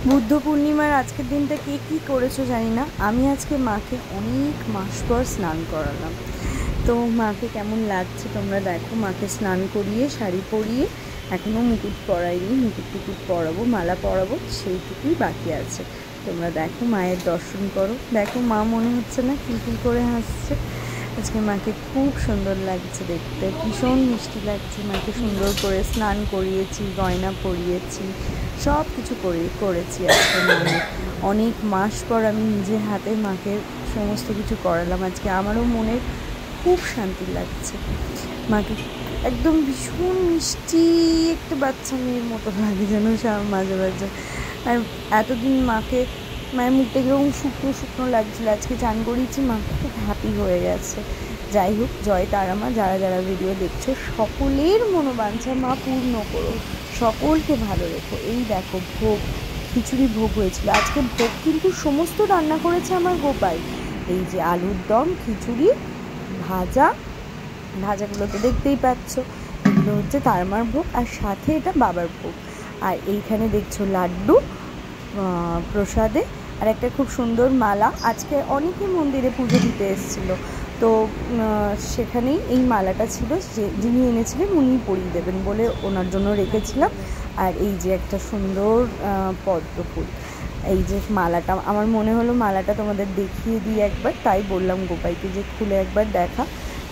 বুদ্ধ পূর্ণিমার আজকের দিনটা কে কী করেছো জানি না, আমি আজকে মাকে অনেক মাস পর স্নান করালাম। তো মাকে কেমন লাগছে তোমরা দেখো। মাকে স্নান করিয়ে শাড়ি পরিয়ে এখনও মুকুট পরাইনি, মুকুট পরাবো, মালা পরাবো, সেইটুকুই বাকি আছে। তোমরা দেখো, মায়ের দর্শন করো। দেখো মা মনে হচ্ছে না খিলখিল করে হাসছে। আজকে মাকে খুব সুন্দর লাগছে দেখতে, ভীষণ মিষ্টি লাগছে। মাকে সুন্দর করে স্নান করিয়েছি, গয়না পরিয়েছি, সব কিছু করেছি আজকে মায়ের। অনেক মাস পর আমি নিজের হাতে মাকে সমস্ত কিছু করালাম আজকে। আমারও মনের খুব শান্তি লাগছে। মাকে একদম ভীষণ মিষ্টি একটা বাচ্চা মেয়ের মতো লাগে যেন মাঝে মাঝে। আর এতদিন মায়ের মুখটা কীরকম শুকনো শুকনো লাগছিল, আজকে চান করিয়েছি, মা খুব হ্যাপি হয়ে গেছে। যাই হোক, জয় তারা মা। যারা যারা ভিডিও দেখছো সকলের মনোবাঞ্ছা মা পূর্ণ করো, সকলকে ভালো রেখো। এই দেখো ভোগ, খিচুড়ি ভোগ হয়েছিল আজকে। ভোগ কিন্তু সমস্ত রান্না করেছে আমার গোপাল। এই যে আলুর দম, খিচুড়ি, ভাজাগুলো তো দেখতেই পাচ্ছ, এগুলো হচ্ছে তারমার ভোগ, আর সাথে এটা বাবার ভোগ। আর এইখানে দেখছো লাড্ডু প্রসাদে, আর একটা খুব সুন্দর মালা। আজকে অনেকে মন্দিরে পুজো দিতে এসেছিলো, তো সেখানেই এই মালাটা ছিল, যিনি এনেছিলেন উনি পরিয়ে দেবেন বলে ওনার জন্য রেখেছিলাম। আর এই যে একটা সুন্দর পদ্ম ফুল, এই যে মালাটা, আমার মনে হলো মালাটা তোমাদের দেখিয়ে দিই একবার, তাই বললাম গোপাইকে যে খুলে একবার দেখা।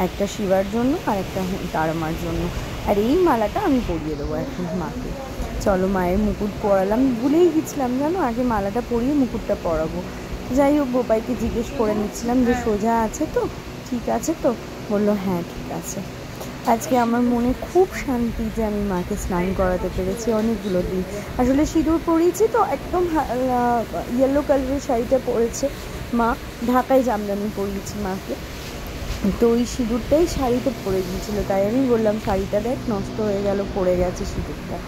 একটা শিবার জন্য আর একটা তারামার জন্য। আর এই মালাটা আমি পরিয়ে দেবো এখন মাকে। চলো, মায়ের মুকুট পরালাম, ভুলেই গেছিলাম জানো, আগে মালাটা পরিয়ে মুকুটটা পরাবো। যাই হোক, গোপাইকে জিজ্ঞেস করে নিচ্ছিলাম যে সোজা আছে তো, ঠিক আছে তো? বললো হ্যাঁ ঠিক আছে। আজকে আমার মনে খুব শান্তি যে আমি মাকে স্নান করাতে পেরেছি অনেকগুলো দিন। আসলে সিঁদুর পরিয়েছি তো, একদম ইয়েলো কালারের শাড়িটা পরেছে মা, ঢাকায় জামদানি পরিয়েছি মাকে, তো ওই সিঁদুরটাই শাড়িতে পরে গিয়েছিলো, তাই আমি বললাম শাড়িটা দেখ নষ্ট হয়ে গেল, পড়ে গেছে সিঁদুরটা।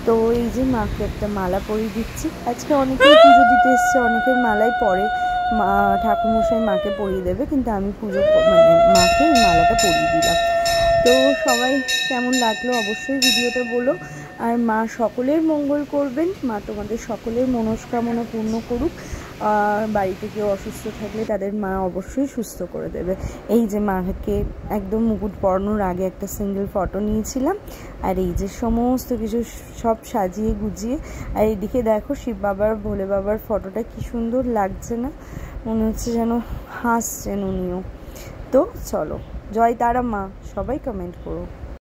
তো এই যে মাকে একটা মালা পরিয়ে দিচ্ছি। আজকে অনেকেই পুজো দিতে এসছে, অনেকের মালাই পরে, মা ঠাকুরমশাই মাকে পরিয়ে দেবে, কিন্তু আমি মাকে এই মালাটা পরিয়ে দিলাম। তো সবাই কেমন লাগলো অবশ্যই ভিডিওটা বলো। আর মা সকলের মঙ্গল করবেন, মা তোমাদের সকলের মনস্কামনা পূর্ণ করুক। বাড়িতে কেউ অসুস্থ থাকলে তাদের মা অবশ্যই সুস্থ করে দেবে। এই যে মাকে একদম মুকুট পরানোর আগে একটা সিঙ্গেল ফটো নিয়েছিলাম, আর এই যে সমস্ত কিছু সব সাজিয়ে গুজিয়ে। আর এইদিকে দেখো শিব বাবার, ভোলে বাবার ফটোটা কি সুন্দর লাগছে না? মনে হচ্ছে যেন হাসছেন উনিও। তো চলো, জয় তারা মা, সবাই কমেন্ট করো।